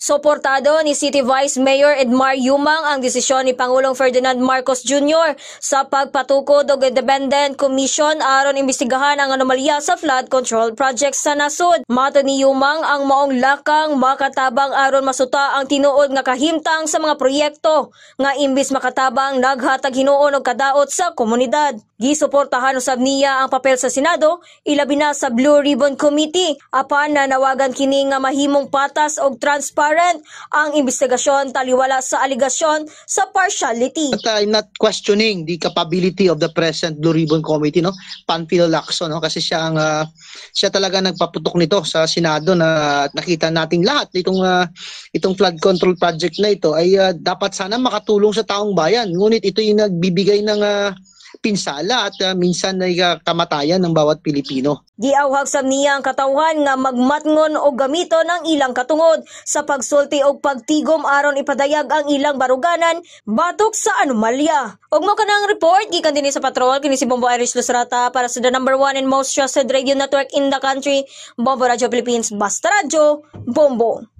Suportado ni City Vice Mayor Edmar Yumang ang desisyon ni Pangulong Ferdinand Marcos Jr. sa pagpatukod og Independent Commission aron imbestigahan ang anomalya sa flood control project sa nasod. Matod ni Yumang ang maong lakang makatabang aron masuta ang tinuod nga kahimtang sa mga proyekto nga imbis makatabang naghatag hinuon og kadaot sa komunidad. Gisuportahan usab niya ang papel sa Senado ilabi na sa Blue Ribbon Committee apan nanawagan kini nga mahimong patas og transparent ang investigasyon taliwala sa aligasyon sa partiality. But I'm not questioning the capability of the present Blue Ribbon Committee, no? Panfilo Lacson, no? Kasi siya talaga nagpaputok nito sa Senado na nakita nating lahat itong flood control project na ito ay dapat sana makatulong sa taong bayan. Ngunit ito yung nagbibigay ng pinsala at minsan ay kamatayan ng bawat Pilipino. Giawhag sab niya ang katawhan nga magmatngon og gamiton ang ilang katungod sa pagsulti og pagtigom aron ipadayag ang ilang baruganan batok sa anomalya. Og mo kanang report gikan dinhi sa Patrol kini si Bombo Irish Lusrata para sa the #1 and most trusted radio network in the country, Bombo Radio Philippines. Basta Radio, Bombo.